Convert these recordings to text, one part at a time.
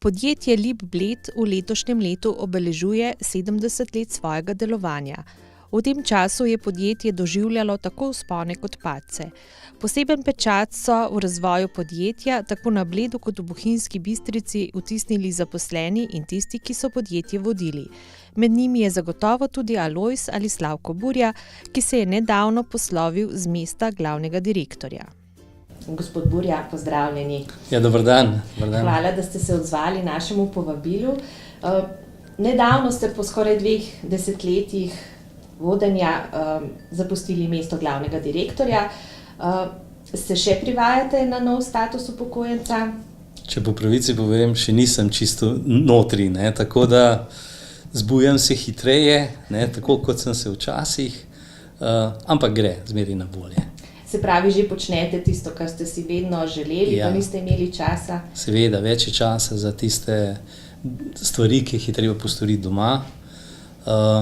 Podjetje Lip Bled v letošnjem letu obeležuje 70 let svojega delovanja. V tem času je podjetje doživljalo tako vzpone kot padce. Poseben pečat so v razvoju podjetja tako na Bledu kot v Bohinjski Bistrici vtisnili zaposleni in tisti, ki so podjetje vodili. Med njimi je zagotovo tudi Alojz ali Slavko Burja, ki se je nedavno poslovil z mesta glavnega direktorja. Gospod Burja, pozdravljeni. Ja, dober dan. Hvala, da ste se odzvali našemu povabilu. Nedavno ste po skoraj 2 desetletjih vodenja zapustili mesto glavnega direktorja. Se še privajate na nov status upokojenca? Če po pravici povem, še nisem čisto notri, tako da zbujam se hitreje, tako kot sem se včasih, ampak gre zmeraj na bolje. Se pravi, že počnete tisto, kar ste si vedno želeli, pa niste imeli časa? Seveda, več je časa za tiste stvari, ki jih je treba postoriti doma.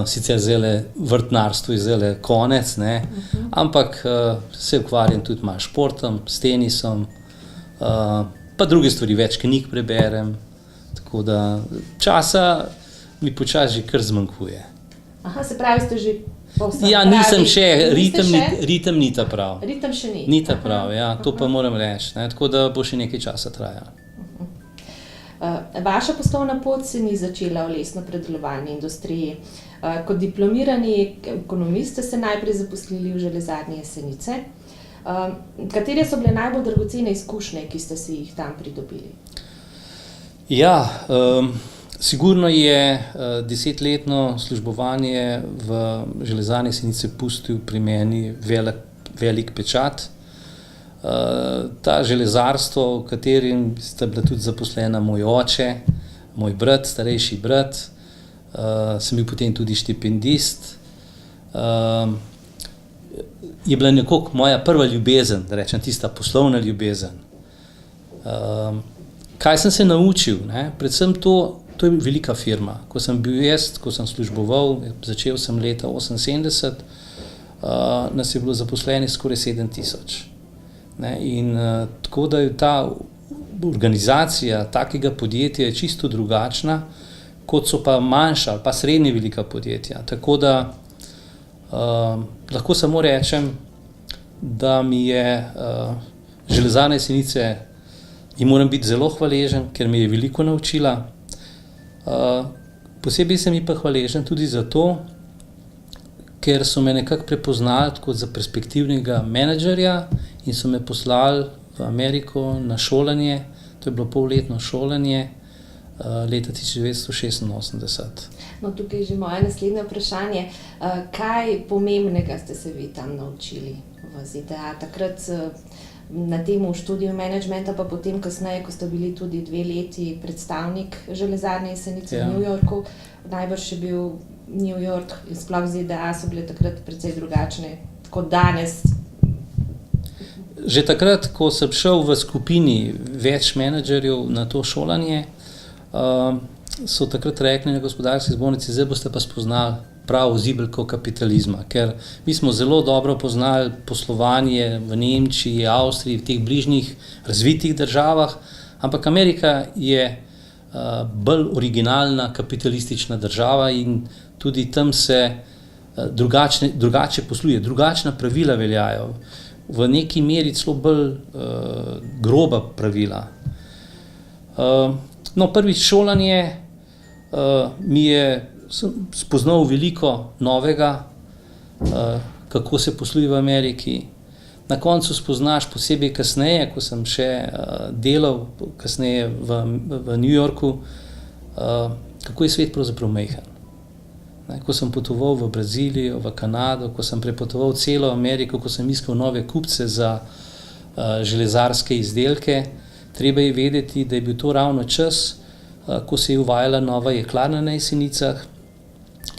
Sicer zdajle vrtnarstvo je zdajle konec, ampak se ukvarjam tudi malo športom, s tenisom, pa druge stvari, več knjig preberem, tako da časa mi počasi že kar zmanjkuje. Aha, se pravi, ste že povsem Ja, nisem še, ritem ni ta prav. Ritem še ni? Ni ta prav, ja, to pa moram reči, tako da bo še nekaj časa trajalo. Vaša poslovna pot se ni začela v lesnopredelovalni industriji. Kot diplomirani ekonomist ste se najprej zaposlili v Železarni Jesenice. Katere so bile najbolj dragocene izkušnje, ki ste si jih tam pridobili? Ja, sigurno je 10-letno službovanje v Železarni Jesenice pustil pri meni velik pečat. Ta železarstvo, v katerem sta bila tudi zaposlena moj oče, moj brat, starejši brat, sem bil potem tudi štipendist, je bila nekako moja prva ljubezen, da rečem tista poslovna ljubezen. Kaj sem se naučil? Predvsem to je velika firma. Ko sem bil jaz, ko sem služboval, začel sem leta 1978, nas je bilo zaposlenih skoraj 7000. In tako da je ta organizacija takega podjetja čisto drugačna, kot so pa manjša ali pa srednje velika podjetja. Tako da lahko samo rečem, da mi je Železarna Jesenice in moram biti zelo hvaležen, ker mi je veliko naučila. Posebej sem ji pa hvaležen tudi zato, ker so me nekako prepoznali kot za perspektivnega menedžerja in so me poslali v Ameriko na šolanje. To je bilo polletno šolanje leta 1986. No, tukaj je že moje naslednje vprašanje. Kaj pomembnega ste se vi tam naučili v ZDA? Takrat na tem študiju menedžmenta, pa potem kasneje, ko ste bili tudi 2 leti predstavnik Železarne Jesenice v New Yorku, najbrž je bil New York in sploh ZDA so bile takrat precej drugačne kot danes. Že takrat, ko sem šel v skupini več menedžerjev na to šolanje, so takrat rekli na Gospodarski zbornici, zdaj boste pa spoznali pravo zibelko kapitalizma, ker mi smo zelo dobro poznali poslovanje v Nemčiji, Avstriji, v teh bližnjih razvitih državah, ampak Amerika je bolj originalna kapitalistična država in tudi tam se drugače posluje, drugačna pravila veljajo, v neki meri celo bolj groba pravila. No, prvič šolanje sem spoznal veliko novega, kako se posluje v Ameriki. Na koncu spoznaš posebej kasneje, ko sem še delal kasneje v New Yorku, kako je svet pravzaprav majhen. Ko sem potoval v Brazilijo, v Kanado, ko sem prepotoval celo Ameriko, ko sem iskal nove kupce za železarske izdelke, treba je vedeti, da je bil to ravno čas, ko se je uvajala nova jeklarna na Jesenicah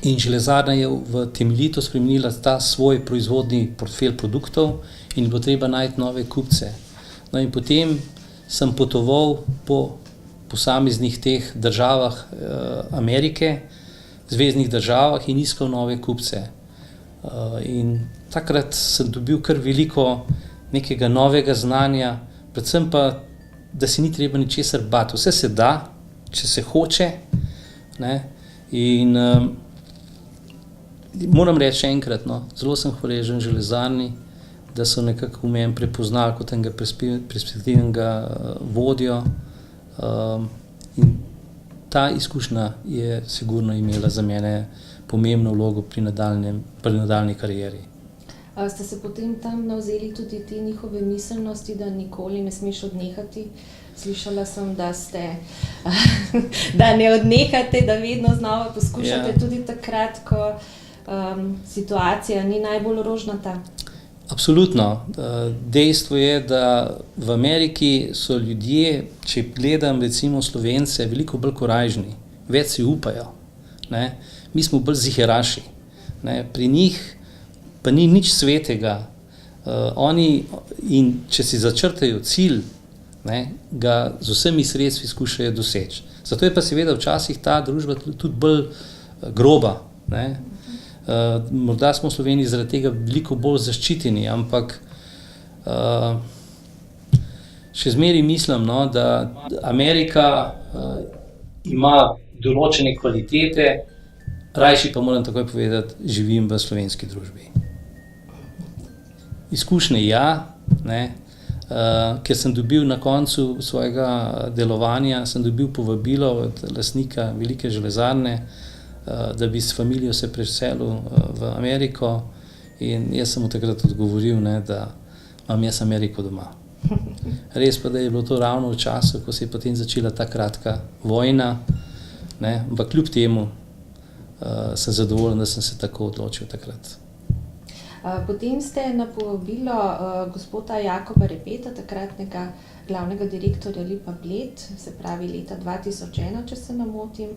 in železarna je temeljito spremenila ta svoj proizvodni portfelj produktov in je bilo treba najti nove kupce. No in potem sem potoval po posameznih teh državah Amerike, zveznih državah in iskal nove kupce. In takrat sem dobil kar veliko nekega novega znanja, predvsem pa, da se ni treba ničesar bati. Vse se da, če se hoče. Ne? In moram reči še enkrat, no, zelo sem hvaležen železarni, da so nekako v meni prepoznali kot enega perspektivnega vodjo. In ta izkušnja je sigurno imela za mene pomembno vlogo pri nadaljnji karieri. Ste se potem tam navzeli tudi te njihove miselnosti, da nikoli ne smeš odnehati? Slišala sem, da ne odnehate, da vedno znova poskušate, tudi takrat, ko situacija ni najbolj rožnata. Absolutno. Dejstvo je, da v Ameriki so ljudje, če gledam recimo Slovence, veliko bolj korajžni, več si upajo. Ne? Mi smo bolj ziheraši. Ne? Pri njih pa ni nič svetega. In če si začrtajo cilj, ne, ga z vsemi sredstvi skušajo doseči. Zato je pa seveda včasih ta družba tudi bolj groba. Ne? Morda smo v Sloveniji zaradi tega veliko bolj zaščiteni, ampak še zmeraj mislim, no, da Amerika ima določene kvalitete, rajši pa moram takoj povedati, živim v slovenski družbi. Izkušnje ne, ker sem dobil na koncu svojega delovanja, sem dobil povabilo od lastnika velike železarne, da bi s familijo se preselil v Ameriko, in jaz sem mu takrat odgovoril, ne, da imam jaz Ameriko doma. Res pa, da je bilo to ravno v času, ko se je potem začela ta kratka vojna, ne, ampak kljub temu sem zadovoljen, da sem se tako odločil takrat. Potem ste na povabilo gospoda Jakoba Repeta, takratnega glavnega direktorja Lipa Bled, se pravi leta 2001, če se ne motim,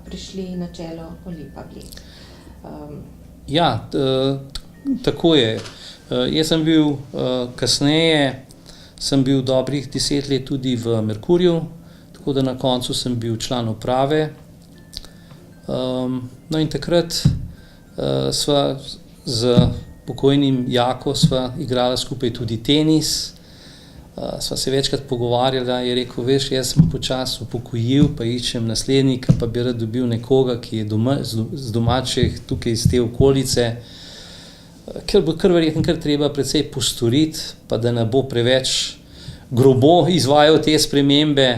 prišli na čelo Lipa Bled. Ja, tako je. Jaz sem bil kasneje, sem bil dobrih 10 let tudi v Merkurju, tako da na koncu sem bil član uprave. No in takrat sva z pokojnim Jako sva igrala skupaj tudi tenis. Sva se večkrat pogovarjala, je rekel, veš, jaz sem počasi upokojil, pa iščem naslednika, pa bi rad dobil nekoga, ki je z domačih, tukaj iz te okolice, ker bo kar verjetno kar treba precej postoriti, pa da ne bo preveč grobo izvajal te spremembe.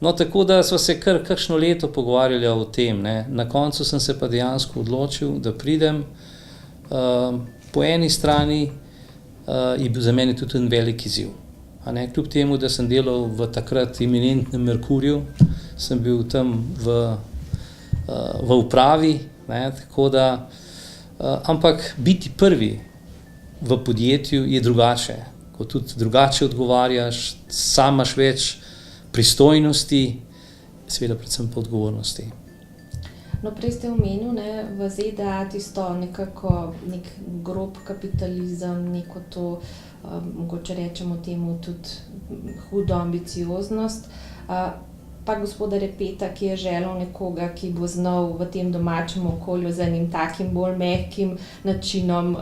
No, tako da sva se kar kakšno leto pogovarjali o tem, ne. Na koncu sem se pa dejansko odločil, da pridem. Po eni strani je bil za mene tudi en velik izziv. Kljub temu, da sem delal v takrat eminentnem Merkurju, sem bil tam v upravi, ne, tako da, ampak biti prvi v podjetju je drugače, ko tudi drugače odgovarjaš, sam imaš več pristojnosti, seveda predvsem pa odgovornosti. No, prej ste omenil, ne, v ZDA tisto nekako nek grob kapitalizem, neko to, mogoče rečemo temu tudi hudo ambicioznost, pa gospoda Repeta, ki je želel nekoga, ki bo znal v tem domačem okolju z enim takim bolj mehkim načinom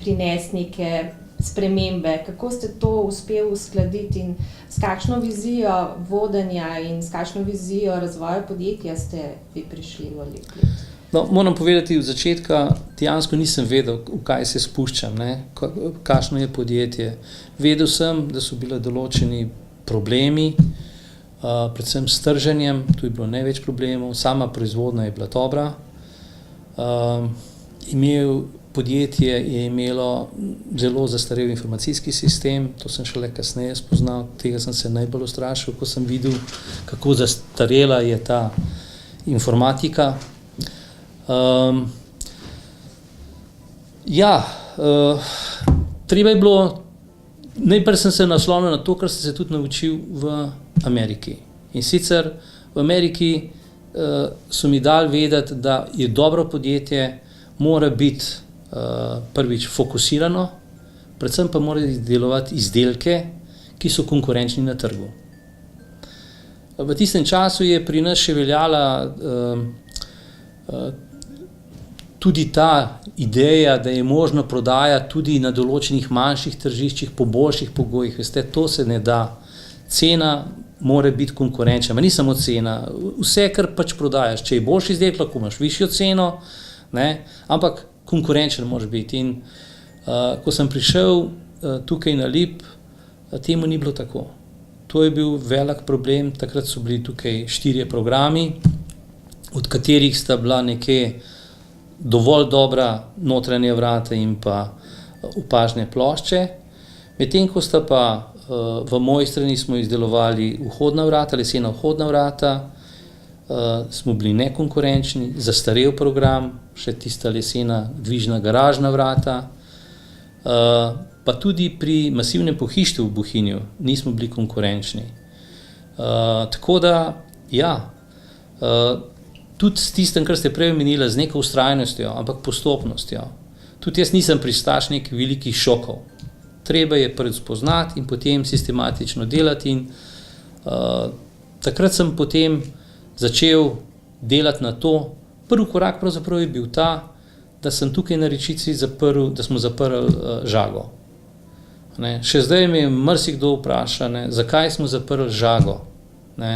prinesti neke spremembe. Kako ste to uspeli uskladiti in s kakšno vizijo vodenja in s kakšno vizijo razvoja podjetja ste vi prišli v Lip Bled? No, moram povedati, od začetka dejansko nisem vedel, v kaj se spuščam, ne, kakšno je podjetje. Vedel sem, da so bile določeni problemi, predvsem s trženjem, tu je bilo največ problemov, sama proizvodnja je bila dobra. Podjetje je imelo zelo zastarel informacijski sistem, to sem šele kasneje spoznal, tega sem se najbolj ustrašil, ko sem videl, kako zastarela je ta informatika. Treba je bilo, najprej sem se naslonil na to, kar sem se tudi naučil v Ameriki. In sicer v Ameriki so mi dali vedeti, da je dobro podjetje, mora biti prvič fokusirano, predvsem pa mora izdelovati izdelke, ki so konkurenčni na trgu. V tistem času je pri nas še veljala tudi ta ideja, da je možno prodajati tudi na določenih manjših tržiščih po boljših pogojih. Veste, to se ne da. Cena mora biti konkurenčen, ni samo cena, vse, kar pač prodajaš, če je boljši izdelek, lahko imaš višjo ceno, ne, ampak konkurenčen moraš biti. In ko sem prišel tukaj na Lip, temu ni bilo tako. To je bil velik problem, takrat so bili tukaj 4 programi, od katerih sta bila nekje dovolj dobra notranja vrata in pa upažne plošče. Medtem ko sta pa v Mojstrani smo izdelovali vhodna vrata, lesena vhodna vrata, smo bili nekonkurenčni, zastarel program, še tista lesena dvižna garažna vrata, pa tudi pri masivnem pohištvu v Bohinju nismo bili konkurenčni. Tako da, ja, tudi s tistem, kar ste prej omenili, z neko vztrajnostjo, ampak postopnostjo. Tudi jaz nisem pristaš nekih velikih šokov. Treba je prvi spoznati in potem sistematično delati. In takrat sem potem začel delati na to. Prvi korak pravzaprav je bil ta, da sem tukaj na Rečici zaprl, da smo zaprli Žago. Ne, še zdaj me marsikdo vpraša, ne, zakaj smo zaprli Žago, ne,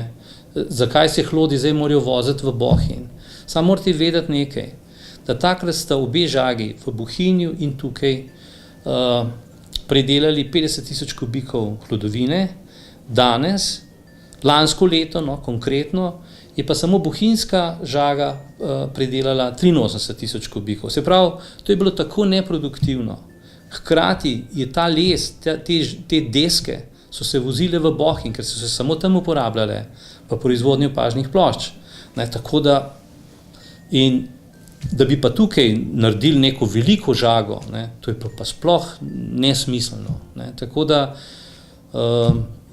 zakaj se hlodi zdaj morajo voziti v Bohinj. Samo morate vedeti nekaj, da takrat sta obe žagi v Bohinju in tukaj predelali 50,000 kubikov hlodovine, danes, lansko leto, no, konkretno, je pa samo bohinjska žaga predelala 83,000 kubikov. Se pravi, to je bilo tako neproduktivno. Hkrati je ta les, te deske so se vozile v Bohinj, ker so se samo tam uporabljale v proizvodnji opažnih plošč. Ne, tako da, in da bi pa tukaj naredili neko veliko žago, ne, to je pa sploh nesmiselno. Ne. Tako da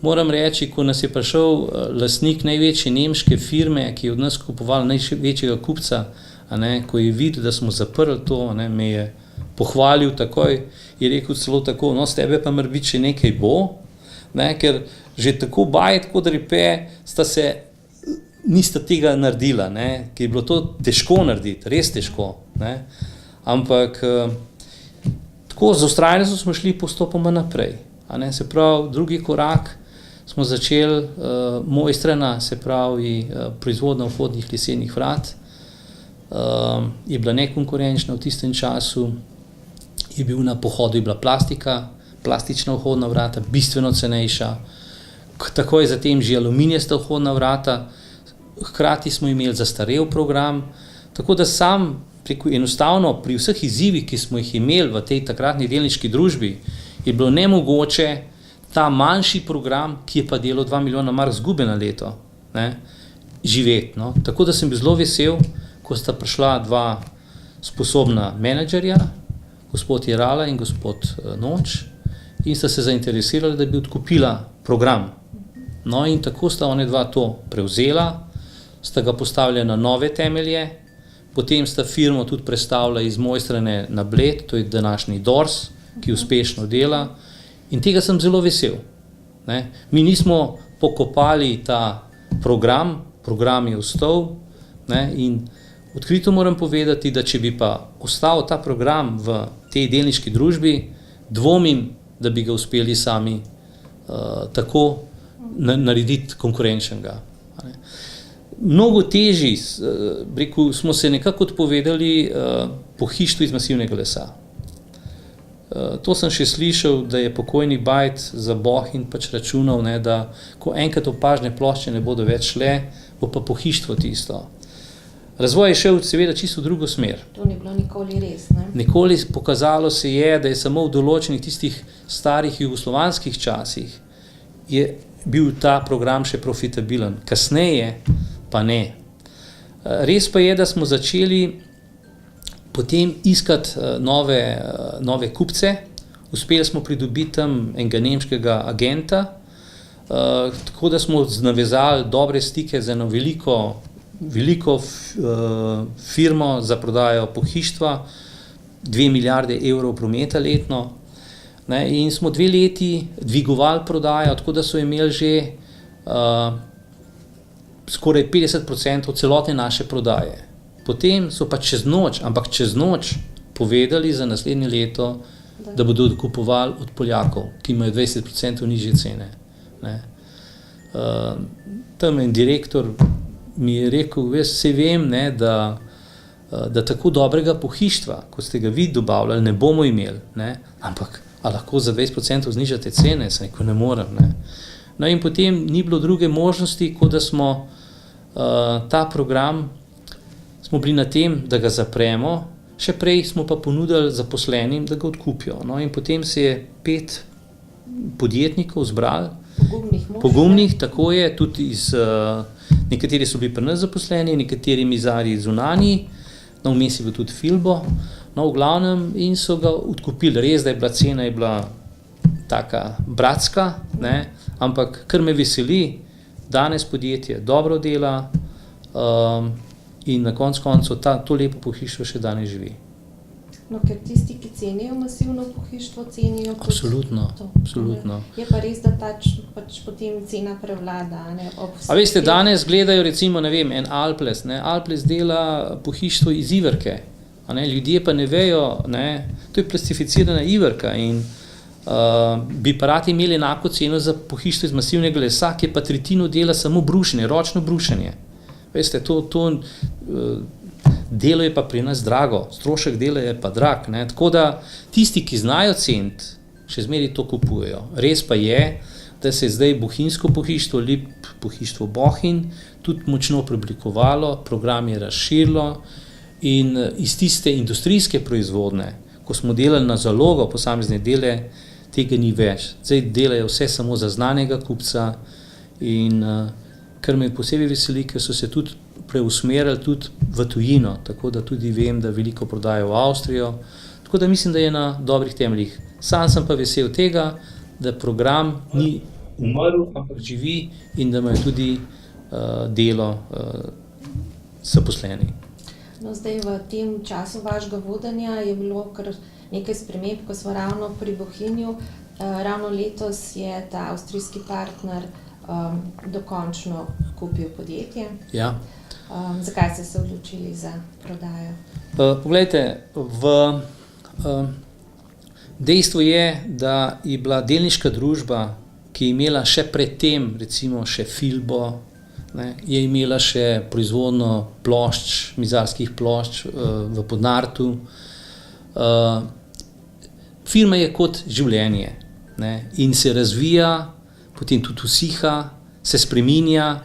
moram reči, ko nas je prišel lastnik največje nemške firme, ki je od nas kupoval največjega kupca, ne, ko je videl, da smo zaprli to, ne, me je pohvalil takoj, je rekel celo tako, no, s tebe pa mora biti še nekaj bo, ne, ker že tako Bajet kot Repe nista tega naredila, ne, ker je bilo to težko narediti, res težko, ne, ampak tako z vztrajnostjo smo šli postopoma naprej, a ne, se pravi, drugi korak smo začeli Mojstrana, se pravi proizvodnja vhodnih lesenih vrat, je bila nekonkurenčna v tistem času, je bil na pohodu, je bila plastična vhodna vrata, bistveno cenejša, takoj zatem že aluminijasta vhodna vrata, hkrati smo imeli zastarel program, tako da sam enostavno pri vseh izzivih, ki smo jih imeli v tej takratni delniški družbi, je bilo nemogoče ta manjši program, ki je pa delal 2 milijona mark izgube na leto, ne, živeti. No. Tako da sem bil zelo vesel, ko sta prišla dva sposobna menedžerja, gospod Jerala in gospod Noč, in sta se zainteresirali, da bi odkupila program. No in tako sta one dva to prevzela, sta ga postavili na nove temelje, potem sta firmo tudi prestavila iz Mojstrane na Bled, to je današnji Dors, ki uspešno dela, in tega sem zelo vesel. Ne. Mi nismo pokopali ta program je ostal, ne, in odkrito moram povedati, da če bi pa ostal ta program v tej delniški družbi, dvomim, da bi ga uspeli sami tako narediti konkurenčnega. Mnogo težji, smo se nekako odpovedali pohištvu iz masivnega lesa. To sem še slišal, da je pokojni Bajet za Bohinj pač računal, ne, da ko enkrat opažne plošče ne bodo več šle, bo pa pohištvo tisto. Razvoj je šel seveda čisto v drugo smer. To ni bilo nikoli res, ne? Nikoli pokazalo se je, da je samo v določenih tistih starih jugoslovanskih časih je bil ta program še profitabilen. Kasneje pa ne. Res pa je, da smo začeli potem iskati nove kupce. Uspeli smo pridobiti tam enega nemškega agenta, tako da smo navezali dobre stike z eno veliko firmo za prodajo pohištva, 2 milijarde evrov prometa letno, ne, in smo 2 leti dvigovali prodajo, tako da so imeli že skoraj 50% celotne naše prodaje. Potem so pa čez noč povedali za naslednje leto, da bodo kupovali od Poljakov, ki imajo 20% nižje cene. Ne. tam en direktor mi je rekel, vse vem, ne, da tako dobrega pohištva, kot ste ga vi dobavljali, ne bomo imeli, ne, ampak a lahko za 20% znižate cene, sem rekel, ne morem. Ne. No in potem ni bilo druge možnosti, kot da smo ta program, smo bili na tem, da ga zapremo, še prej smo pa ponudili zaposlenim, da ga odkupijo. No in potem se je 5 podjetnikov zbrali, pogumnih, tako je, tudi nekateri so bili pri nas zaposleni, nekateri mizarji zunanji, no vmes je bil tudi Filbo, no v glavnem in so ga odkupili. Res, da je bila cena taka bratska, ne, ampak kar me veseli, danes podjetje dobro dela in na koncu to lepo pohištvo še danes živi. No, ker tisti, ki cenijo masivno pohištvo, cenijo absolutno, to. Absolutno. Je pa res, da pač potem cena prevlada. Ne, a veste, danes gledajo recimo, ne vem, en Alples. Ne, Alples dela pohištvo iz iverke. A ne, ljudje pa ne vejo, ne, to je plastificirana iverka in bi pa radi imeli enako ceno za pohištvo iz masivnega lesa, ki pa tretjino dela samo brušenje, ročno brušenje. Veste, delo je pa pri nas drago, strošek dela je pa drag, ne? Tako da tisti, ki znajo ceniti, še zmeraj to kupujejo. Res pa je, da se je zdaj bohinjsko pohištvo, Lip pohištvo Bohinj, tudi močno preoblikovalo, program je razširilo in iz tiste industrijske proizvodne, ko smo delali na zalogo posamezne dele, tega ni več. Zdaj delajo vse samo za znanega kupca in kar me posebej veseli, ker so se tudi preusmerili tudi v tujino, tako da tudi vem, da veliko prodajo v Avstrijo, tako da mislim, da je na dobrih temeljih. Sam sem pa vesel tega, da program ni umrl, ampak živi in da imajo tudi delo zaposleni. No, zdaj v tem času vašega vodenja je bilo kar nekaj sprememb, ko smo ravno pri Bohinju. Ravno letos je ta avstrijski partner dokončno kupil podjetje. Ja. Zakaj ste se odločili za prodajo? Poglejte, dejstvo je, da je bila delniška družba, ki je imela še predtem, recimo še Filbo, ne, je imela še proizvodno plošč, mizarskih plošč v Podnartu. Firma je kot življenje, ne, in se razvija, potem tudi usiha, se spreminja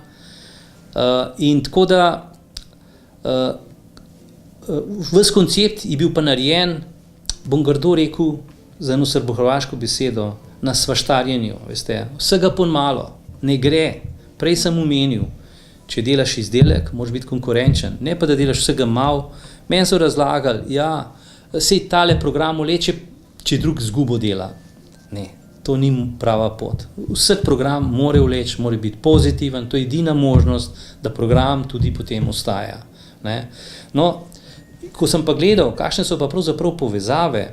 in tako da ves koncept je bil pa narejen, bom grdo rekel, za eno srbohrvaško besedo, na svaštarjenju, veste, vsega pon malo, ne gre, prej sem omenil, če delaš izdelek, moraš biti konkurenčen, ne pa da delaš vsega malo, meni so razlagali, ja, sej tale program vleče, če drug izgubo dela, ne. To ni prava pot. Vsak program mora vleči, mora biti pozitiven, to je edina možnost, da program tudi potem ostaja. Ne? No, ko sem pa gledal, kakšne so pa pravzaprav povezave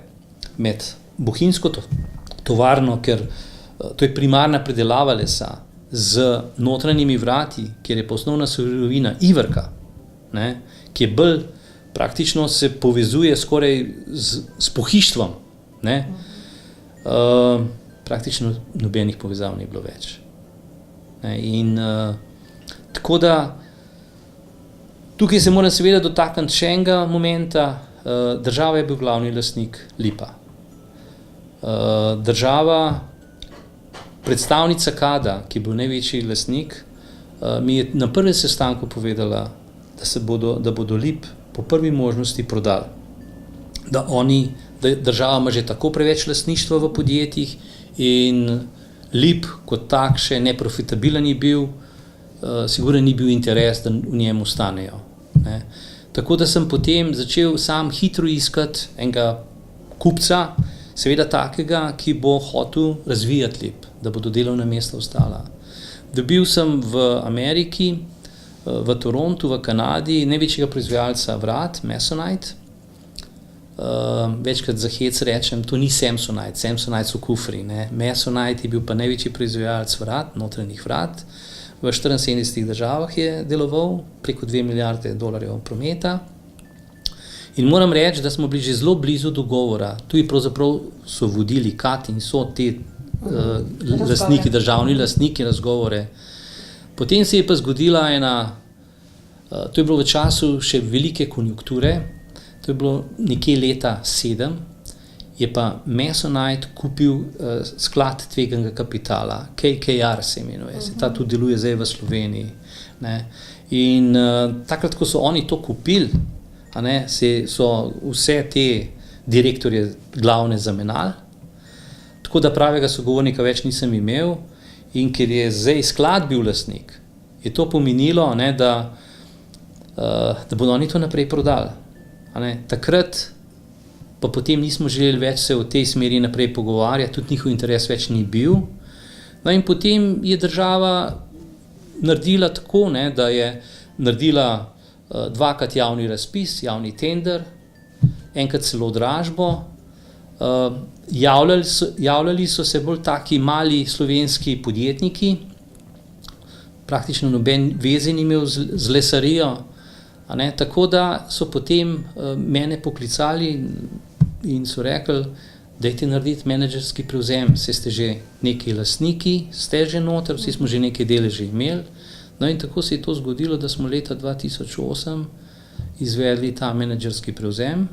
med bohinjsko tovarno, ker to je primarna predelava lesa, z notranjimi vrati, kjer je pa osnovna surovina iverka, ne? Ki je bolj praktično se povezuje skoraj s pohištvom, ne? Praktično nobenih povezav ni bilo več. In tako da tukaj se moram seveda dotakniti še enega momenta, država je bil glavni lastnik Lipa. Država, predstavnica KAD-a, ki je bil največji lastnik, mi je na prvem sestanku povedala, da bodo Lip po prvi možnosti prodali. Da država ima že tako preveč lastništva v podjetjih, in Lip kot tak še neprofitabilen je bil, sigurno ni bil interes, da v njem ostanejo. Ne. Tako da sem potem začel sam hitro iskati enega kupca, seveda takega, ki bo hotel razvijati Lip, da bodo delovna mesta ostala. Dobil sem v Ameriki, v Torontu, v Kanadi, največjega proizvajalca vrat, Masonite. Večkrat za hec rečem, to ni Samsonite, Samsonite so kufri, ne. Masonite je bil pa največji proizvajalec vrat, notranjih vrat, v 74 državah je deloval, preko 2 milijarde dolarjev prometa in moram reči, da smo bili že zelo blizu dogovora, tu pravzaprav so vodili KAD in so te lastniki, državni lastniki razgovore Potem se je pa zgodila to je bilo v času še velike konjunkture, to je bilo nekje leta 7, je pa Masonite kupil sklad tveganega kapitala, KKR se imenuje, ta tudi deluje zdaj v Sloveniji. Ne. In takrat, ko so oni to kupili, so vse te direktorje glavne zamenjali, tako da pravega sogovornika več nisem imel, in ker je zdaj sklad bil lastnik, je to pomenilo, da bodo oni to naprej prodali. Takrat pa potem nismo želeli več se v tej smeri naprej pogovarjati, tudi njihov interes več ni bil. No in potem je država naredila tako, da je naredila dvakrat javni razpis, javni tender, enkrat celo dražbo. Javljali so se bolj taki mali slovenski podjetniki, praktično noben veze ni imel z lesarijo, tako da so potem mene poklicali in so rekli, dajte narediti menedžerski prevzem, saj ste že neki lastniki, ste že noter, vsi smo že nekaj deleži imeli. No in tako se je to zgodilo, da smo leta 2008 izvedli ta menedžerski prevzem.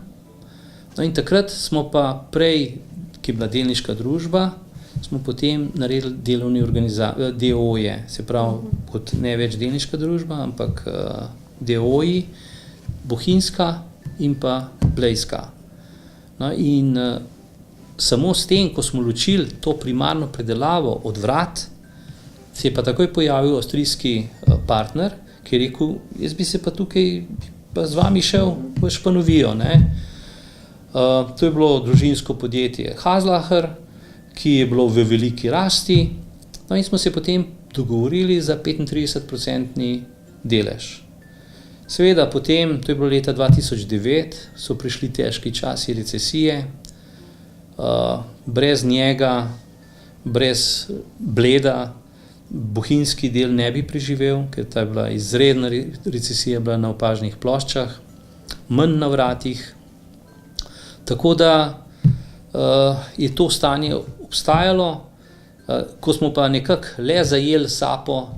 No in takrat smo pa prej, ki je bila delniška družba, smo potem naredili delovni DOO-je, se pravi kot ne več delniška družba, ampak DOO-ji, Bohinjska in pa Blejska. No in samo s tem, ko smo ločili to primarno predelavo od vrat, se je pa takoj pojavil avstrijski partner, ki je rekel, jaz bi se pa tukaj pa z vami šel v Španovijo. To je bilo družinsko podjetje Haslacher, ki je bilo v veliki rasti, no in smo se potem dogovorili za 35% delež. Seveda potem, to je bilo leta 2009, so prišli težki časi recesije, brez njega, brez Bleda, bohinjski del ne bi preživel, ker ta je bila izredna recesija, bila na opažnih ploščah, manj na vratih. Tako da je to stanje obstajalo, ko smo pa nekako le zajeli sapo,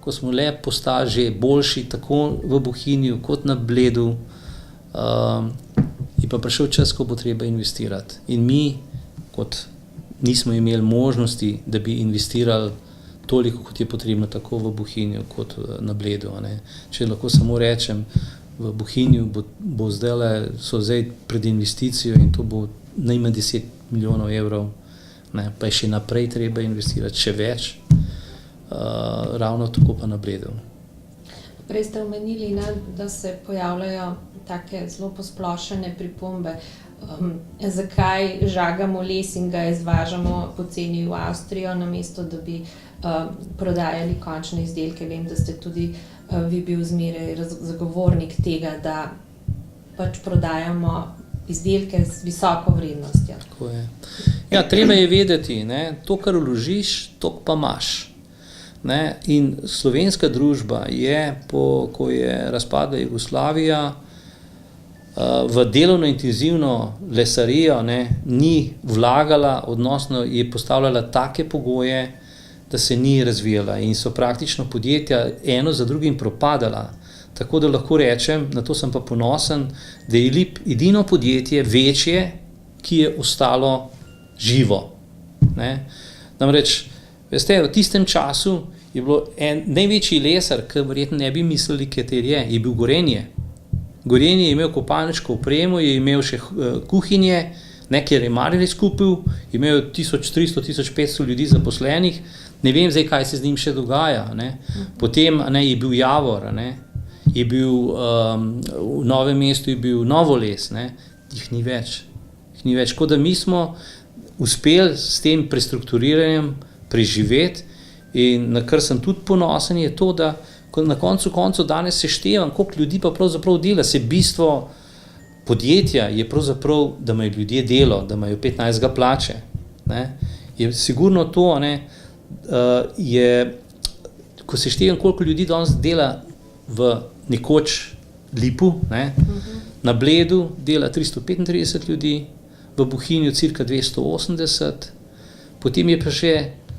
ko smo le postali že boljši tako v Bohinju kot na Bledu, je pa prišel čas, ko bo treba investirati. In mi, kot nismo imeli možnosti, da bi investirali toliko, kot je potrebno tako v Bohinju kot na Bledu. Če lahko samo rečem, v Bohinju so zdaj pred investicijo in to bo najmanj 10 milijonov evrov, pa je še naprej treba investirati, še več, ravno tako pa na Bledu. Prej ste omenili, da se pojavljajo take zelo posplošene pripombe, zakaj žagamo les in ga izvažamo poceni v Avstrijo, namesto da bi prodajali končne izdelke. Vem, da ste tudi vi bil zmeraj zagovornik tega, da pač prodajamo izdelke z visoko vrednostjo. Tako je. Ja, treba je vedeti, to, kar vložiš, to pa imaš. In slovenska družba je, ko je razpadla Jugoslavija, v delovno intenzivno lesarijo ni vlagala, odnosno je postavljala take pogoje, da se ni razvijala in so praktično podjetja eno za drugim propadala. Tako da lahko rečem, na to sem pa ponosen, da je LIP edino podjetje večje, ki je ostalo živo. Namreč, veste, v tistem času je bilo največji lesar, ki verjetno ne bi mislili, kater je bil Gorenje. Gorenje je imel kopalniško opremo, je imel še kuhinje, ker je Marjelis kupil, je imel 1300-1500 ljudi zaposlenih, ne vem zdaj, kaj se z njim še dogaja. Potem je bil Javor, je bil v Novem mestu, je bil Novoles, jih ni več. Tako da mi smo uspeli s tem prestrukturiranjem preživeti in na kar sem tudi ponosen je to, da na koncu danes seštevam, koliko ljudi pa pravzaprav dela. Se bistvo podjetja je pravzaprav, da imajo ljudje delo, da imajo 15 plače. Je sigurno to, ko seštevam, koliko ljudi danes dela v nekoč Lipu, na Bledu dela 335 ljudi, v Bohinju cirka 280, potem je pa še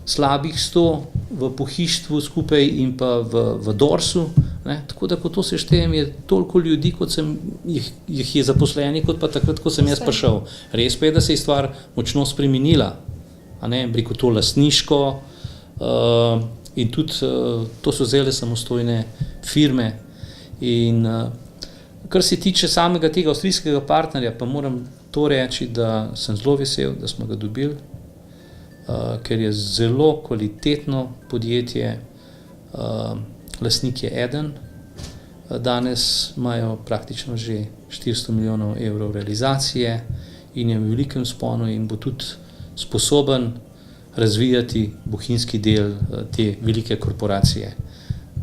slabih 100 v pohištvu skupaj in pa v Dorsu. Ne? Tako da, ko to seštejem, je toliko ljudi, kot jih je zaposlenih, kot pa takrat, ko sem jaz prišel. Res pa je, da se je stvar močno spremenila. Rekel to lastniško in tudi to so zelo samostojne firme. In kar se tiče samega tega avstrijskega partnerja, pa moram to reči, da sem zelo vesel, da smo ga dobili, ker je zelo kvalitetno podjetje, lastnik je eden, danes imajo praktično že 400 milijonov evrov realizacije in je v velikem sponu in bo tudi sposoben razvijati bohinjski del te velike korporacije.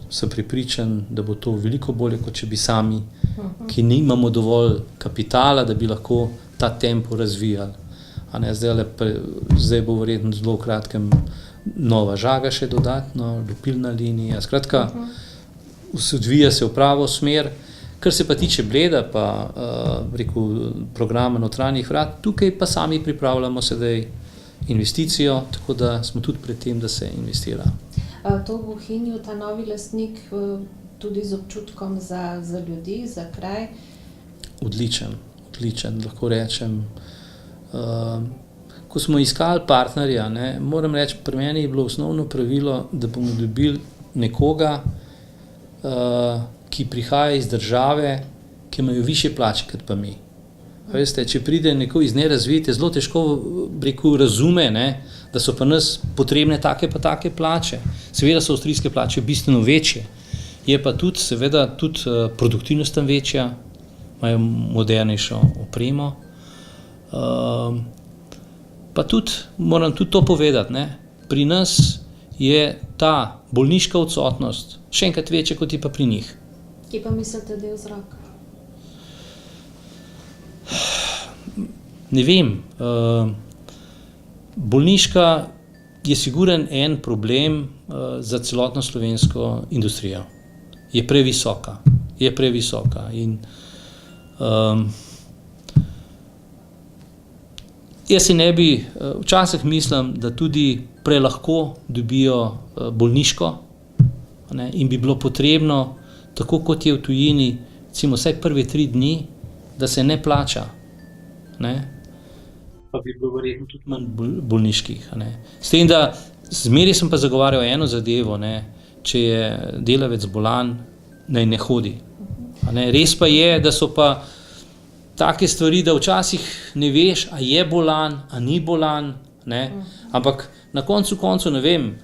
Sem prepričan, da bo to veliko bolje, kot če bi sami, ki nimamo dovolj kapitala, da bi lahko ta tempo razvijali. Zdaj bo verjetno zelo v kratkem nova žaga še dodatno, lupilna linija. Skratka, odvija se v pravo smer. Kar se pa tiče Bleda, pa programa notranjih vrat, tukaj pa sami pripravljamo sedaj investicijo, tako da smo tudi pred tem, da se investira. To v Bohinju, ta novi lastnik, tudi z občutkom za ljudi, za kraj? Odličen, lahko rečem. Ko smo iskali partnerja, moram reči, pri meni je bilo osnovno pravilo, da bomo dobili nekoga, ki prihaja iz države, ki imajo višje plače kot pa mi. Veste, če pride neko iz nerazvite, zelo težko razume, da so pa nas potrebne take pa take plače. Seveda so avstrijske plače bistveno večje, je pa tudi seveda tudi produktivnost tam večja, imajo modernejšo opremo. Pa tudi, moram tudi to povedati, pri nas je ta bolniška odsotnost še enkrat večja, kot je pa pri njih. Kje pa mislite, da je vzrok? Ne vem. Bolniška je siguren en problem za celotno slovensko industrijo. Je previsoka. In jaz si ne bi, včasih mislim, da tudi prelahko dobijo bolniško, in bi bilo potrebno, tako kot je v tujini, recimo vsaj prve 3 dni, da se ne plača. Pa bi bilo verjetno tudi manj bolniških. S tem, da zmeraj sem pa zagovarjal eno zadevo, če je delavec bolan, naj ne hodi. Res pa je, da so pa take stvari, da včasih ne veš, a je bolan, a ni bolan, ampak na koncu ne vem,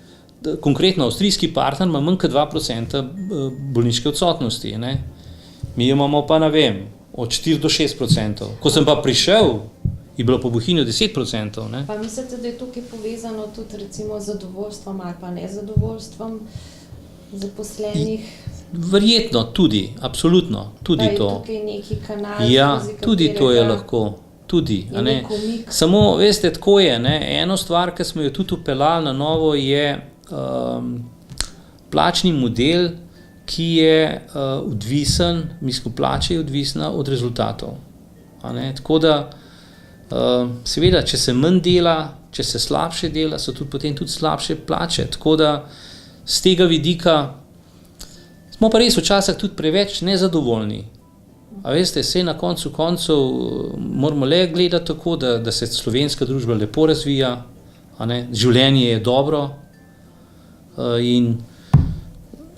konkretno avstrijski partner ima manj kot 2% bolniške odsotnosti. Mi imamo pa, ne vem, od 4 do 6%. Ko sem pa prišel, je bilo po Bohinju 10%. Pa mislite, da je tukaj povezano tudi recimo z zadovoljstvom ali pa nezadovoljstvom zaposlenih? Verjetno tudi, absolutno, tudi to. Da je tukaj neki kanal, skozi katerega... tudi to je lahko, tudi. Samo, veste, tako je, eno stvar, ki smo jo tudi upeljali na novo, je plačni model, ki je odvisen, plača je odvisna od rezultatov. Tako da, seveda, če se manj dela, če se slabše dela, so tudi potem tudi slabše plače. Tako da, z tega vidika smo pa res včasih tudi preveč nezadovoljni. A veste, saj na koncu koncev moramo le gledati tako, da se slovenska družba lepo razvija, življenje je dobro in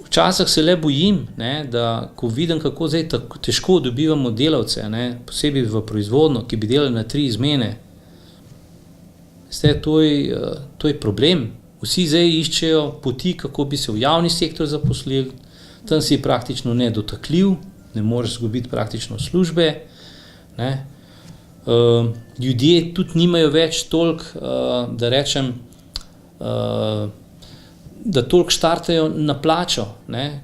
včasih se le bojim, da ko vidim, kako zdaj tako težko dobivamo delavce, posebej v proizvodnjo, ki bi delali na 3 izmene. To je problem. Vsi zdaj iščejo poti, kako bi se v javni sektor zaposlili, tam si praktično nedotakljiv, ne moreš izgubiti praktično službe. Ljudje tudi nimajo več toliko, da rečem, da toliko štartajo na plačo,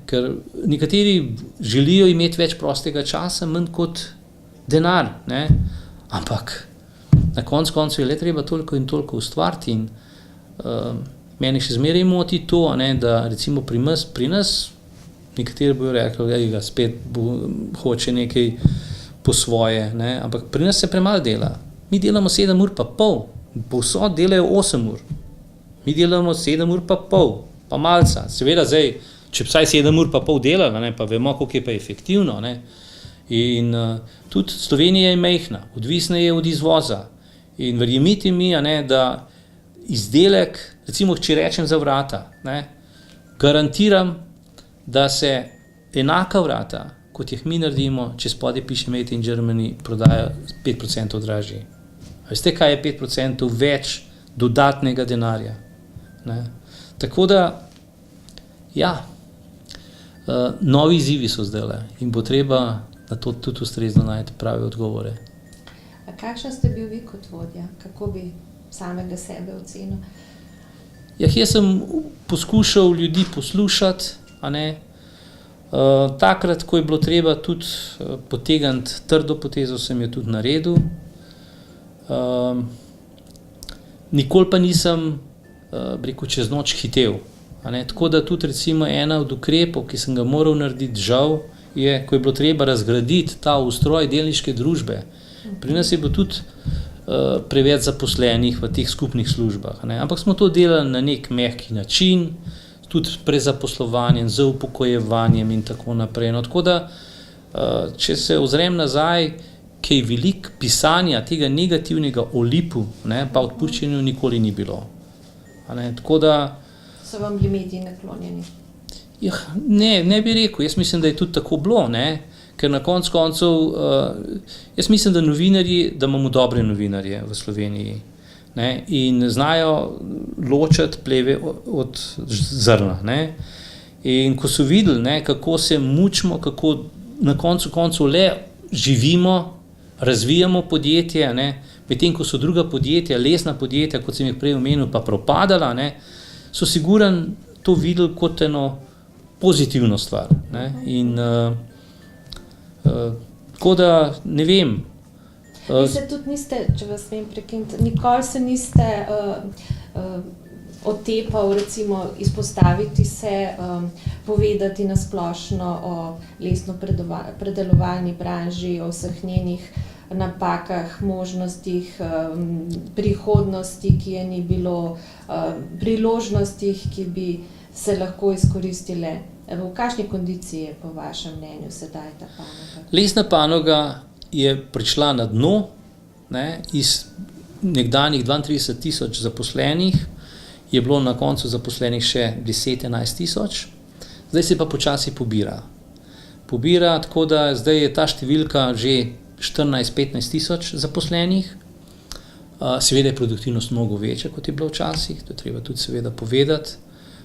ker nekateri želijo imeti več prostega časa, manj kot denar, ampak na koncu je le treba toliko in toliko ustvariti in meni še zmeraj moti to, da recimo pri nas nekateri bojo rekli, da spet hoče nekaj po svoje, ampak pri nas se premalo dela. Mi delamo 7 ur pa pol, povsod delajo 8 ur. Mi delamo 7 ur pa pol, pa malca. Seveda zdaj, če vsaj 7 ur pa pol delamo, ne, pa vemo, koliko je pa efektivno. Ne. In tudi Slovenija je majhna, odvisna je od izvoza. In verjemite mi, ne, da izdelek, recimo, če rečem za vrata, ne, garantiram, da se enaka vrata, kot jih mi naredimo, če spodaj piše Made in Germany, prodaja 5% dražji. Veste, kaj je 5% več dodatnega denarja? Ne? Tako da, ja, novi izzivi so zdajle in bo treba na to tudi ustrezno najti prave odgovore. A kakšen ste bil vi kot vodja? Kako bi samega sebe ocenil? Ja, jaz sem poskušal ljudi poslušati, a ne. Takrat, ko je bilo treba tudi potegniti trdo potezo, sem jo tudi naredil. Nikoli pa nisem, rekel, čez noč hitel. A ne. Tako da tudi recimo ena od ukrepov, ki sem ga moral narediti, žal, je, ko je bilo treba razgraditi ta ustroj delniške družbe. Pri nas je bilo tudi preveč zaposlenih v teh skupnih službah. Ne. Ampak smo to delali na nek mehki način, tudi s prezaposlovanjem, z upokojevanjem in tako naprej. No, tako da, če se ozrem nazaj, kaj veliko pisanja tega negativnega o lipu, ne, pa odpuščanju nikoli ni bilo. A ne, tako da... So vam bili mediji naklonjeni? Ja, ne bi rekel. Jaz mislim, da je tudi tako bilo, ne, ker na koncu koncev, jaz mislim, da novinarji, da imamo dobre novinarje v Sloveniji, ne, in znajo ločiti pleve od zrna, ne. In ko so videli, ne, kako se mučimo, kako na koncu koncev le živimo, razvijamo podjetje, ne, medtem ko so druga podjetja, lesna podjetja, kot sem jih prej omenil, pa propadala, ne, so sigurno to videli kot eno pozitivno stvar. Ne, in tako da, ne vem. Vi se tudi niste, če vas smem prekiniti, nikoli se niste otepal, recimo, izpostaviti se, povedati na splošno o lesno-predelovalni branži, o vseh njenih napakah, možnostih, prihodnosti, ki je ni bilo, priložnostih, ki bi se lahko izkoristile. V kakšni kondiciji je po vašem mnenju sedaj ta panoga? Lesna panoga je prišla na dno, ne, iz nekdanjih 32,000 zaposlenih, je bilo na koncu zaposlenih še 10-11 tisoč, zdaj se pa počasi pobira. Pobira, tako da zdaj je ta številka že 14-15 tisoč zaposlenih. Seveda je produktivnost mnogo večja, kot je bilo včasih, to je treba tudi seveda povedati.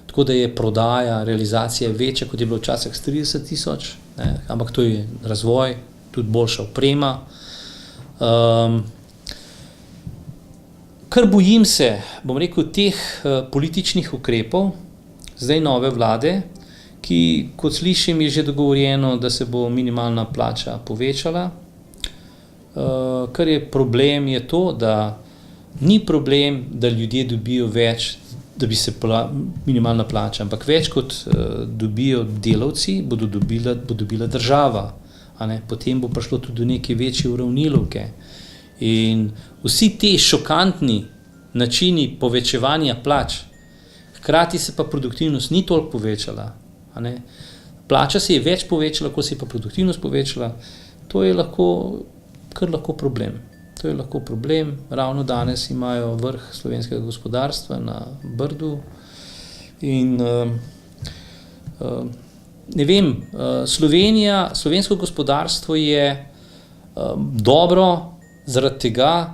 Tako da je prodaja, realizacija večja, kot je bilo včasih 30 tisoč, ampak to je razvoj, tudi boljša oprema. Kar bojim se, bom rekel, teh političnih ukrepov, zdaj nove vlade, ki, kot slišim, je že dogovorjeno, da se bo minimalna plača povečala. Kar je problem, je to, da ni problem, da ljudje dobijo več, da bi se minimalna plača, ampak več kot dobijo delavci, bo dobila država. A ne? Potem bo prišlo tudi do neke večje uravnilovke. In vsi te šokantni načini povečevanja plač, hkrati se pa produktivnost ni toliko povečala. A ne? Plača se je več povečala, ko se je pa produktivnost povečala. To je kar lahko problem. To je lahko problem. Ravno danes imajo vrh slovenskega gospodarstva na Brdu in ne vem, slovensko gospodarstvo je dobro zaradi tega,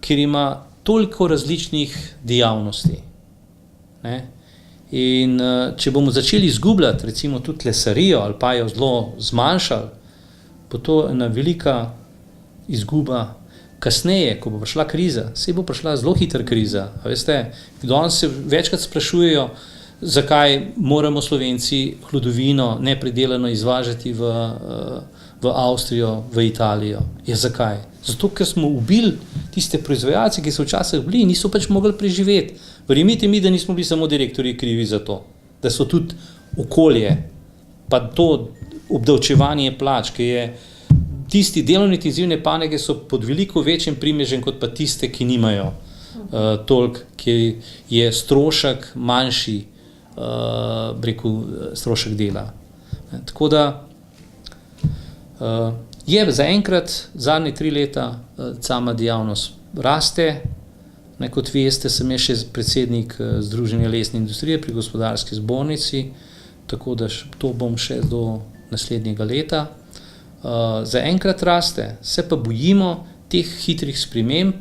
ker ima toliko različnih dejavnosti. Ne? In če bomo začeli izgubljati recimo tudi lesarijo ali pa jo zelo zmanjšali, bo to ena velika izguba. Kasneje, ko bo prišla kriza, se bo prišla zelo hitra kriza. A veste, danes se večkrat sprašujejo, zakaj moramo Slovenci hlodovino nepredelano izvažati v Avstrijo, v Italijo. Ja, zakaj? Zato, ker smo ubili tiste proizvajalce, ki so včasih bili in niso pač mogli preživeti. Verjemite mi, da nismo bili samo direktorji krivi za to, da so tudi okolje, pa to obdavčevanje plač, ki je tisti delovno intenzivne panoge so pod veliko večjim primežem kot pa tiste, ki nimajo toliko, ki je strošek manjši, strošek dela. Tako da je zaenkrat zadnje 3 leta sama dejavnost raste. Kot veste, sem jaz še predsednik Združenja lesne industrije pri Gospodarski zbornici, tako da to bom še do naslednjega leta. Zaenkrat raste, se pa bojimo teh hitrih sprememb,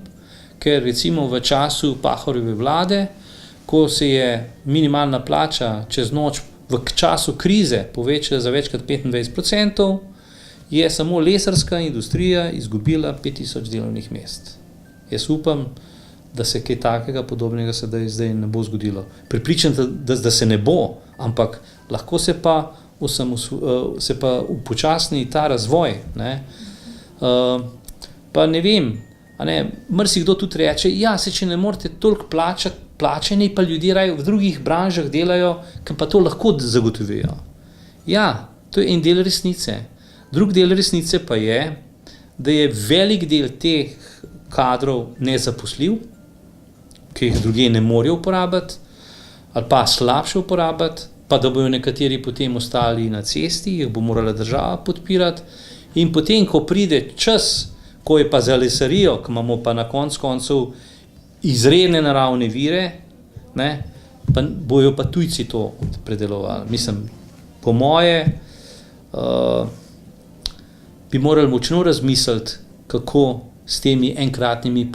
ker recimo v času Pahorjeve vlade, ko se je minimalna plača čez noč v času krize povečala za več kot 25%, je samo lesarska industrija izgubila 5000 delovnih mest. Jaz upam, da se kaj takega podobnega zdaj ne bo zgodilo. Prepričan, da se ne bo, ampak lahko se pa upočasni ta razvoj. Pa ne vem, marsikdo tudi reče, če ne morete toliko plačani, pa ljudje raje v drugih branžah delajo, ki pa to lahko zagotovijo. Ja, to je en del resnice. Drug del resnice pa je, da je velik del teh kadrov nezaposljiv, ki jih drugi ne morejo uporabiti, ali pa slabše uporabiti, pa da bojo nekateri potem ostali na cesti, jih bo morala država podpirati. In potem, ko pride čas, ko je pa za lesarijo, ki imamo pa na koncu izredne naravne vire, pa bojo pa tujci to predelovali. Mislim, po moje bi morali močno razmisliti, kako s temi enkratnimi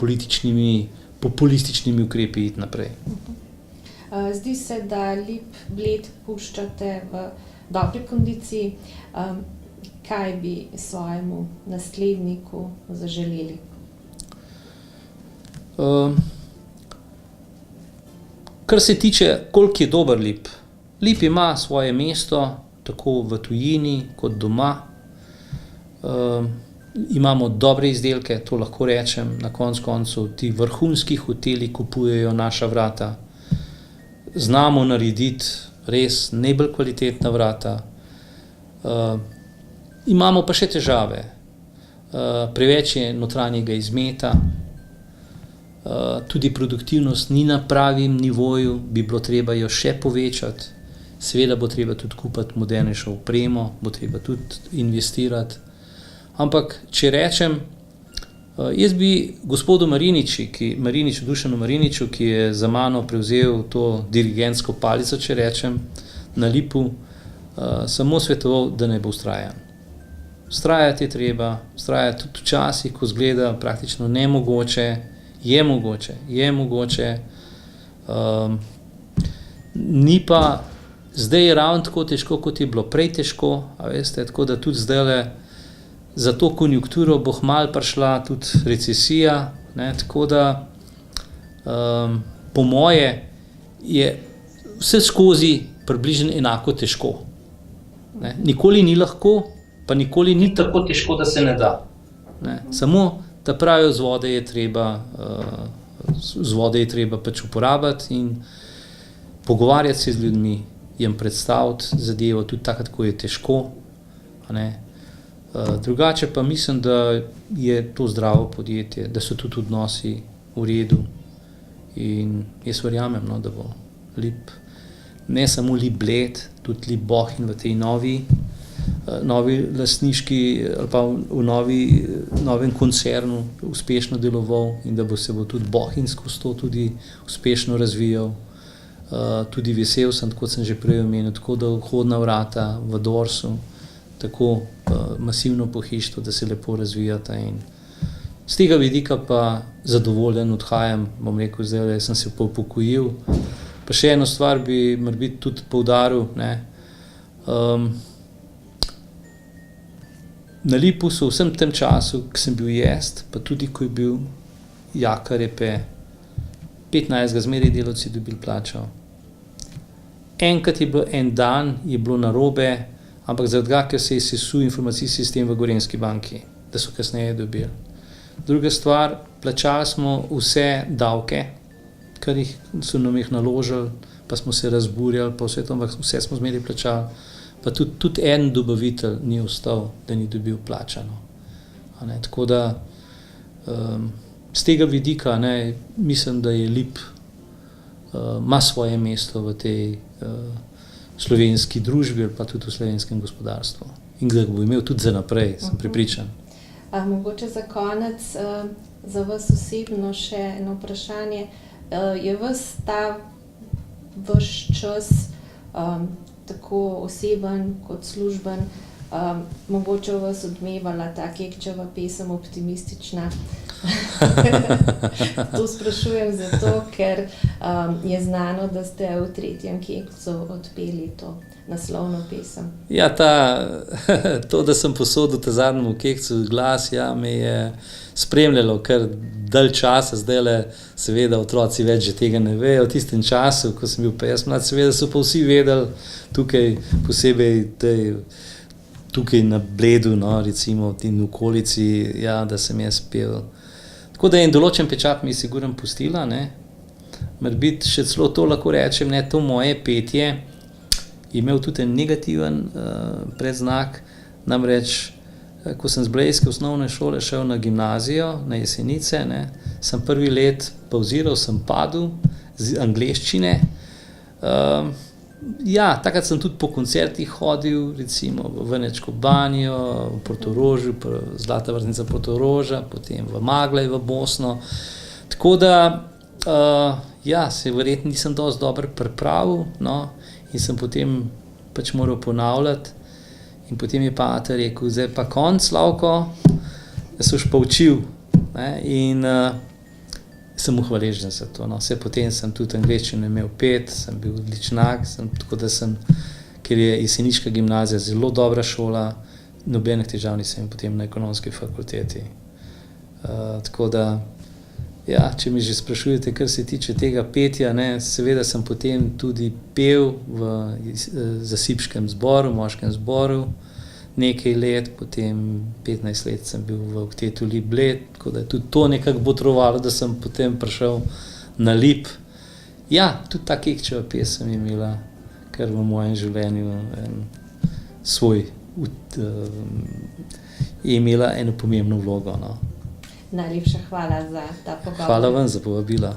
populističnimi ukrepi iti naprej. Zdi se, da lip bled puščate v dobri kondiciji. Kaj bi svojemu nasledniku zaželeli? Kar se tiče, koliko je dober lip. Lip ima svoje mesto, tako v tujini kot doma. Imamo dobre izdelke, to lahko rečem, na koncu ti vrhunski hoteli kupujejo naša vrata. Znamo narediti res najbolj kvalitetna vrata. Imamo pa še težave. Preveč je notranjega izmeta, tudi produktivnost ni na pravim nivoju, bi bilo treba jo še povečati. Seveda bo treba tudi kupiti modernejšo opremo, bo treba tudi investirati. Ampak, če rečem, jaz bi gospodu Dušanu Mariniču, ki je za mano prevzel to dirigentsko palico, če rečem, na lipu, samo svetoval, da ne bo vztrajan. Vztrajati je treba, vztrajati tudi včasih, ko zgleda praktično nemogoče, je mogoče. Ni pa, zdaj je ravno tako težko, kot je bilo prej težko, a veste, tako da tudi zdajle za to konjunkturo bo kmalu prišla tudi recesija, tako da po moje je vse skozi približno enako težko. Nikoli ni lahko, pa nikoli ni tako težko, da se ne da. Samo ta pravi vzvode je treba pač uporabiti in pogovarjati se z ljudmi, jim predstaviti zadevo tudi takrat, ko je težko. Drugače pa mislim, da je to zdravo podjetje, da so tudi odnosi v redu in jaz verjamem, da bo lip, ne samo lip bled, tudi lip bohinj v tej novi lastniški ali pa v novem koncernu uspešno deloval in da se bo tudi bohinj skozi to tudi uspešno razvijal. Tudi vesel sem, kot sem že prej omenil, tako da vhodna vrata v Dorsu, tako masivno pohištvo, da se lepo razvijata in z tega vidika pa zadovoljen odhajam, bom rekel, zdaj sem se upokojil. Pa še eno stvar bi morebiti tudi poudaril, na lipu so vsem tem času, ko sem bil jaz, pa tudi ko je bil Jaka Repe, 15. zmeraj delavci dobili plačo. Enkrat je bilo en dan, je bilo narobe, ampak zaradi tega, ker se je sesul informacijski sistem v Gorenjski banki, da so kasneje dobili. Druga stvar, plačali smo vse davke, kar so nam jih naložili, pa smo se razburjali, pa vse to, ampak vse smo zmeraj plačali. Pa tudi en dobavitelj ni ostal, da ni dobil plačano. Tako da z tega vidika, ne, mislim, da je Lip ima svoje mesto v tej slovenski družbi ali pa tudi v slovenskem gospodarstvu. In da ga bo imel tudi za naprej, sem prepričan. Mogoče za konec za vas osebno še eno vprašanje. Je vas ta vaš čas tako oseben kot služben, mogoče vas odmevala ta Kekčeva pesem Optimistična? To sprašujem zato, ker je znano, da ste v tretjem Kekcu odpeli to naslovno pesem. Ja, to, da sem posodil ta zadnjemu Kekcu glas, ja, me je spremljalo kar dalj časa. Zdajle seveda otroci več že tega ne vejo. V tistem času, ko sem bil pa jaz mlad, seveda so pa vsi vedeli tukaj, posebej tukaj na Bledu, no, recimo v tem okolici, ja, da sem jaz pel. Tako da je en določen pečat mi je sigurno pustila, ne. Morebiti še celo to lahko rečem, ne, to moje petje je imel tudi en negativen predznak, namreč, ko sem z blejske osnovne šole šel na gimnazijo, na Jesenice, ne, sem prvi let pavziral, sem padel z angleščine. Ja, takrat sem tudi po koncertih hodil, recimo v Vnečko banjo, v Portorožu, Zlata vrtnica Portoroža, potem v Maglej v Bosno. Tako da, ja, se verjetno nisem dosti dobro pripravil, no, in sem potem pač moral ponavljati. In potem je pater rekel, zdaj pa konc, Slavko, da se boš pa učil. Ne, in sem mu hvaležen za to. No. Vse potem sem tudi angleščino imel 5, sem bil odličnak, tako da ker je jeseniška gimnazija zelo dobra šola, nobenih težav nisem imel potem na ekonomski fakulteti. Tako da, ja, če mi že sprašujete, kar se tiče tega petja, ne, seveda sem potem tudi pel v zasipškem zboru, moškem zboru, nekaj let, potem 15 let sem bil v oktetu Lip Bled, tako da je tudi to nekako botrovalo, da sem potem prišel na Lip. Ja, tudi ta Kekčeva pesem je imela kar v mojem življenju je imela eno pomembno vlogo, no. Najlepša hvala za ta pogovor. Hvala vam za povabilo.